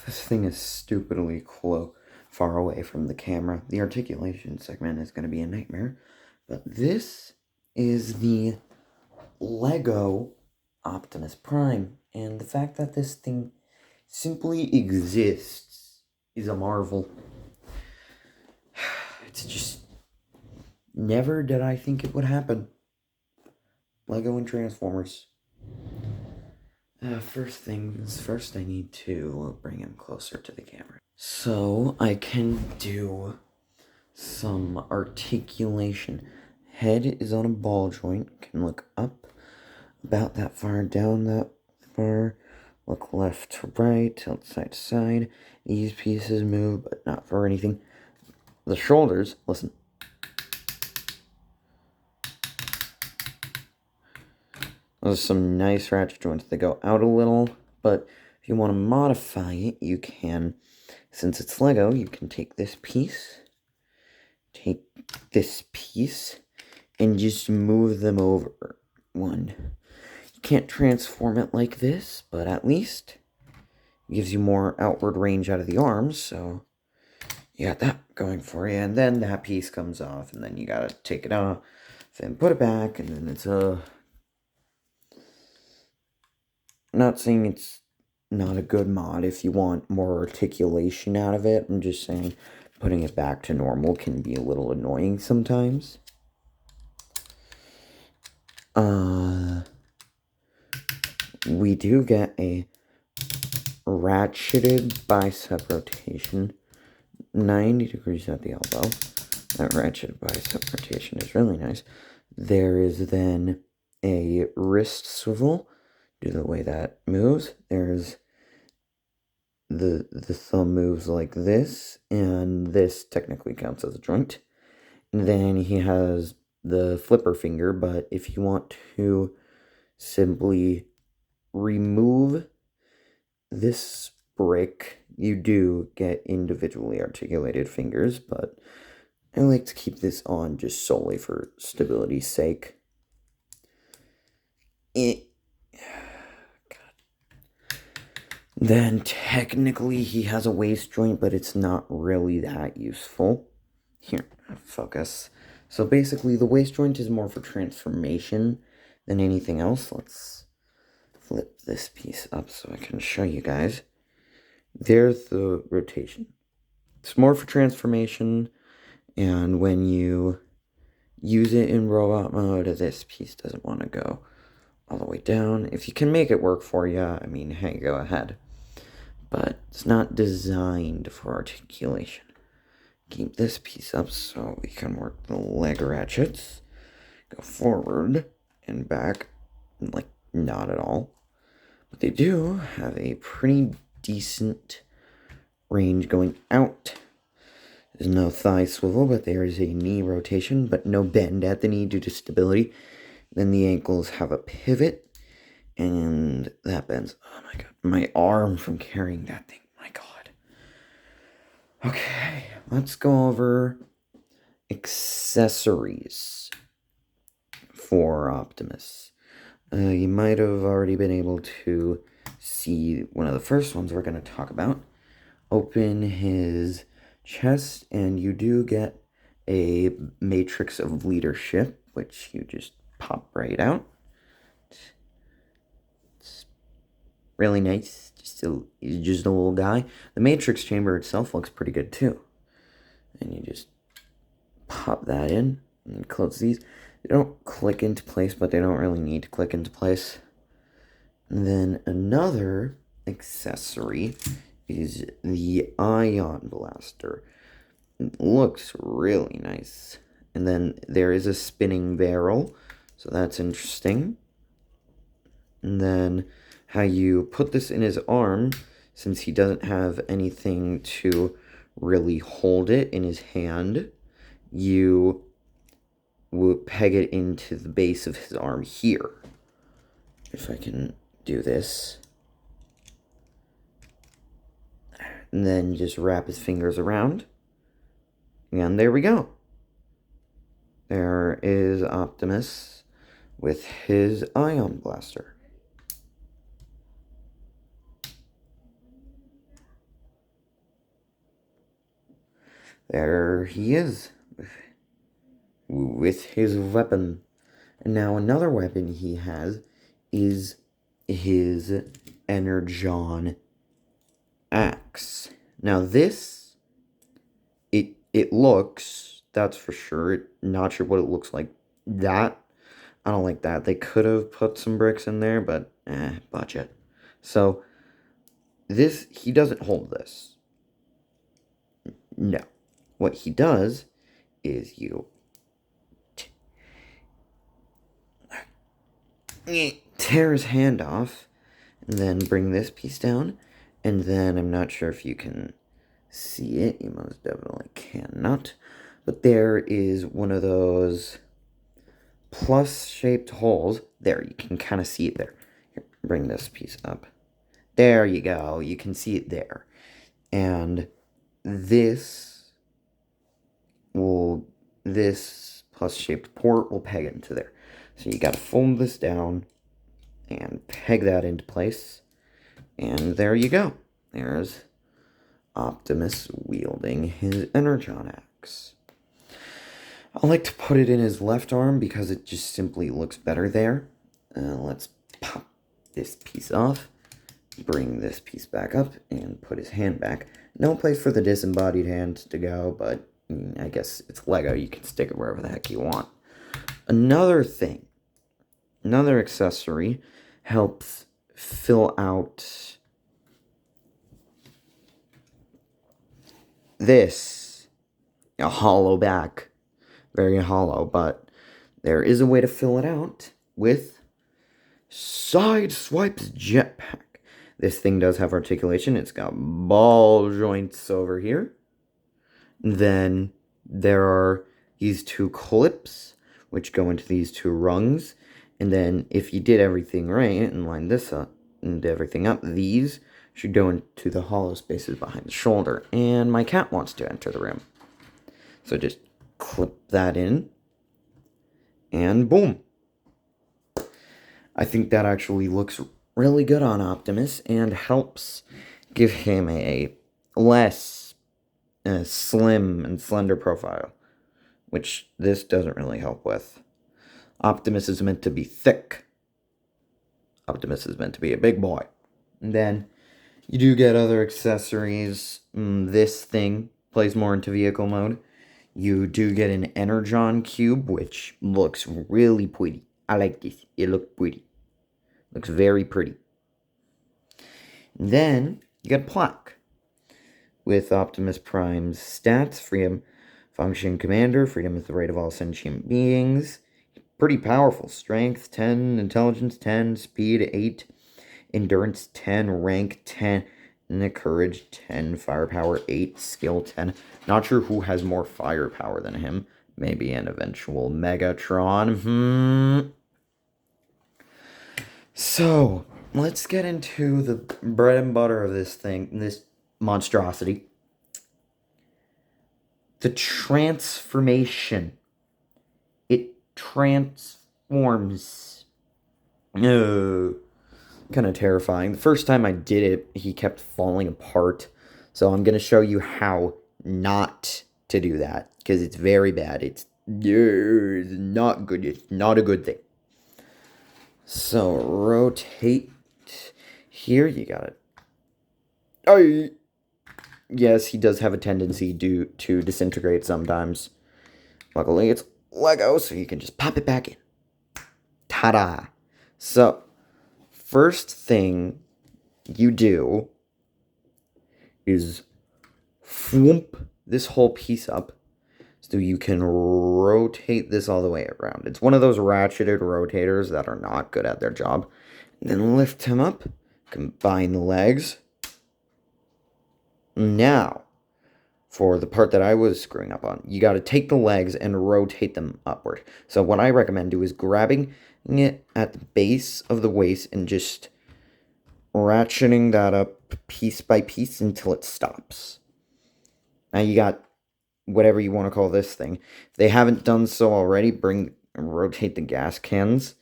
This thing is stupidly far away from the camera. The articulation segment is going to be a nightmare. But this is the Lego Optimus Prime. And the fact that this thing simply exists is a marvel. It's just... never did I think it would happen. Lego and Transformers. First things first, I need to bring him closer to the camera. So I can do some articulation. Head is on a ball joint, can look up about that far, down that far, look left to right, tilt side to side. These pieces move, but not for anything. The shoulders, listen. Those are some nice ratchet joints. They go out a little, but if you want to modify it, you can. Since it's Lego, you can take this piece, and just move them over one. You can't transform it like this, but at least it gives you more outward range out of the arms, so you got that going for you. And then that piece comes off, and then you gotta take it off, then put it back, and then it's a... I'm not saying it's not a good mod if you want more articulation out of it. I'm just saying putting it back to normal can be a little annoying sometimes. We do get a ratcheted bicep rotation, 90 degrees at the elbow. That ratcheted bicep rotation is really nice. There is then a wrist swivel, due to the way that moves. There's the thumb moves like this, and this technically counts as a joint. And then he has the flipper finger, but if you want to simply remove this brick, you do get individually articulated fingers, but I like to keep this on just solely for stability's sake. Then technically he has a waist joint, but it's not really that useful. Here, focus. So basically the waist joint is more for transformation than anything else. Let's flip this piece up so I can show you guys. There's the rotation. It's more for transformation, and when you use it in robot mode, this piece doesn't want to go all the way down. If you can make it work for you, I mean, hey, go ahead. But it's not designed for articulation. Keep this piece up so we can work the leg ratchets. Go forward and back, like not at all. But they do have a pretty decent range going out. There's no thigh swivel, but there is a knee rotation, but no bend at the knee due to stability. Then the ankles have a pivot, and that bends. Oh my god, my arm from carrying that thing. My god. Okay, let's go over accessories for Optimus. You might have already been able to see one of the first ones we're going to talk about. Open his chest, and you do get a matrix of leadership, which you just pop right out. It's really nice. He's just a little guy. The matrix chamber itself looks pretty good too. And you just pop that in and close these. They don't click into place, but they don't really need to click into place. And then another accessory is the ion blaster. It looks really nice. And then there is a spinning barrel, so that's interesting. And then how you put this in his arm, since he doesn't have anything to really hold it in his hand, you would peg it into the base of his arm here. If I can do this. And then just wrap his fingers around. And there we go. There is Optimus with his ion blaster. There he is, with his weapon. And now another weapon he has is his Energon axe. Now this, it looks, that's for sure, not sure what it looks like. That, I don't like that. They could have put some bricks in there, but budget. So this, he doesn't hold this. No. What he does is you tear his hand off, and then bring this piece down, and then I'm not sure if you can see it. You most definitely cannot. But there is one of those plus-shaped holes. There, you can kind of see it there. Here, bring this piece up. There you go. You can see it there. And this plus-shaped port will peg into there. So you got to fold this down and peg that into place. And there you go. There's Optimus wielding his Energon axe. I like to put it in his left arm because it just simply looks better there. Let's pop this piece off, bring this piece back up, and put his hand back. No place for the disembodied hand to go, but I guess it's Lego. You can stick it wherever the heck you want. Another thing, another accessory helps fill out this. A hollow back. Very hollow, but there is a way to fill it out with Sideswipe's jetpack. This thing does have articulation. It's got ball joints over here. Then there are these two clips, which go into these two rungs. And then if you did everything right and lined this up and everything up, these should go into the hollow spaces behind the shoulder. And my cat wants to enter the room. So just clip that in. And boom. I think that actually looks really good on Optimus and helps give him a less slim and slender profile, which this doesn't really help with. Optimus is meant to be thick. Optimus is meant to be a big boy. And then you do get other accessories. This thing plays more into vehicle mode. You do get an Energon cube, which looks really pretty. I like this. It looks pretty. Looks very pretty. And then you get a plaque with Optimus Prime's stats: freedom, function commander, freedom is the right of all sentient beings. Pretty powerful. Strength 10, intelligence 10, speed 8, endurance 10, rank 10, and courage 10, firepower 8, skill 10. Not sure who has more firepower than him. Maybe an eventual Megatron. So, let's get into the bread and butter of this thing, this monstrosity. The transformation. It transforms. Kind of terrifying. The first time I did it, he kept falling apart. So I'm going to show you how not to do that, because it's very bad. It's not good. It's not a good thing. So rotate here. You got it. Oh, yes, he does have a tendency to disintegrate sometimes. Luckily, it's Lego, so you can just pop it back in. Ta-da! So, first thing you do is flump this whole piece up so you can rotate this all the way around. It's one of those ratcheted rotators that are not good at their job. And then lift him up, combine the legs. Now, for the part that I was screwing up on, you got to take the legs and rotate them upward. So what I recommend do is grabbing it at the base of the waist and just ratcheting that up piece by piece until it stops. Now you got whatever you want to call this thing. If they haven't done so already, rotate the gas cans,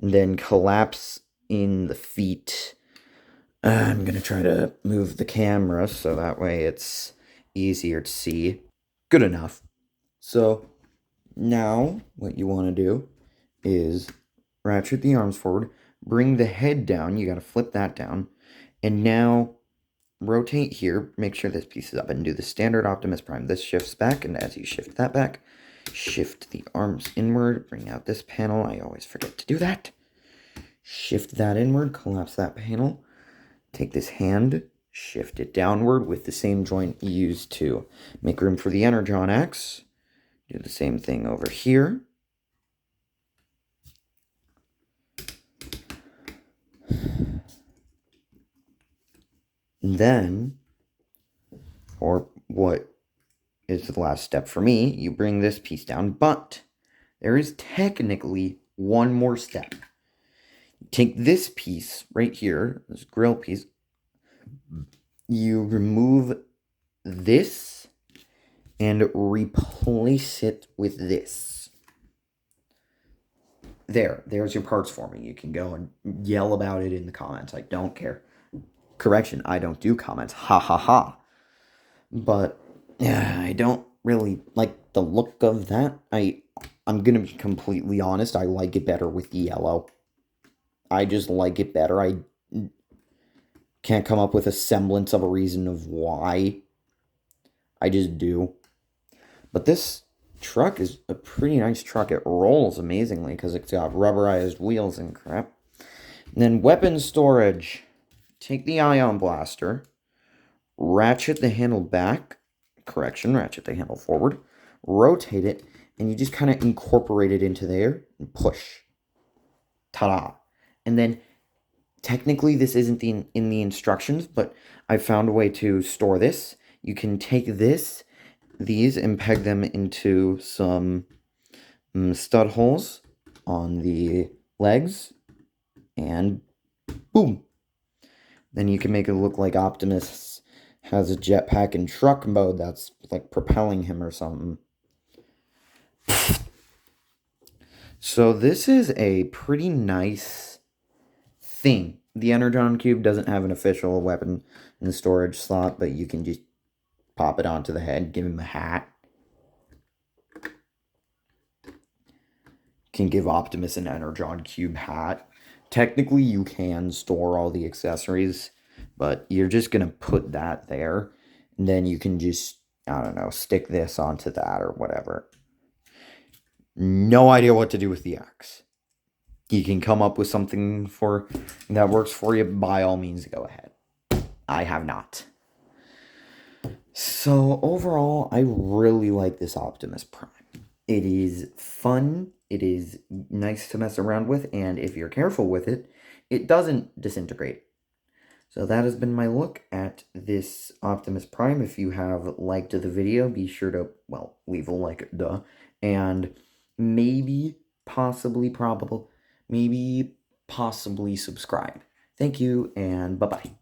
and then collapse in the feet. I'm going to try to move the camera so that way it's easier to see. Good enough. So now what you want to do is ratchet the arms forward, bring the head down. You got to flip that down. And now rotate here, make sure this piece is up, and do the standard Optimus Prime. This shifts back, and as you shift that back, shift the arms inward, bring out this panel. I always forget to do that. Shift that inward, collapse that panel. Take this hand, shift it downward with the same joint used to make room for the Energon axe. Do the same thing over here. And then, or what is the last step for me, you bring this piece down, but there is technically one more step. Take this piece right here, this grill piece, you remove this and replace it with this. There's your parts forming. You can go and yell about it in the comments. I don't care. Correction, I don't do comments. Ha ha ha. But yeah, I don't really like the look of that. I'm gonna be completely honest. I like it better with the yellow. I just like it better. I can't come up with a semblance of a reason of why. I just do. But this truck is a pretty nice truck. It rolls amazingly because it's got rubberized wheels and crap. And then weapon storage. Take the ion blaster, ratchet the handle back, ratchet the handle forward, rotate it, and you just kind of incorporate it into there and push. Ta-da! And then, technically this isn't in the instructions, but I found a way to store this. You can take these, and peg them into some stud holes on the legs, and boom! Then you can make it look like Optimus has a jetpack in truck mode that's like propelling him or something. So this is a pretty nice thing. The Energon Cube doesn't have an official weapon in the storage slot, but you can just pop it onto the head, give him a hat. Can give Optimus an Energon Cube hat. Technically, you can store all the accessories, but you're just going to put that there, and then you can just, I don't know, stick this onto that or whatever. No idea what to do with the axe. You can come up with something that works for you, by all means, go ahead. I have not. So, overall, I really like this Optimus Prime. It is fun, it is nice to mess around with, and if you're careful with it, it doesn't disintegrate. So that has been my look at this Optimus Prime. If you have liked the video, be sure to, well, leave a like, and maybe, possibly subscribe. Thank you, and bye-bye.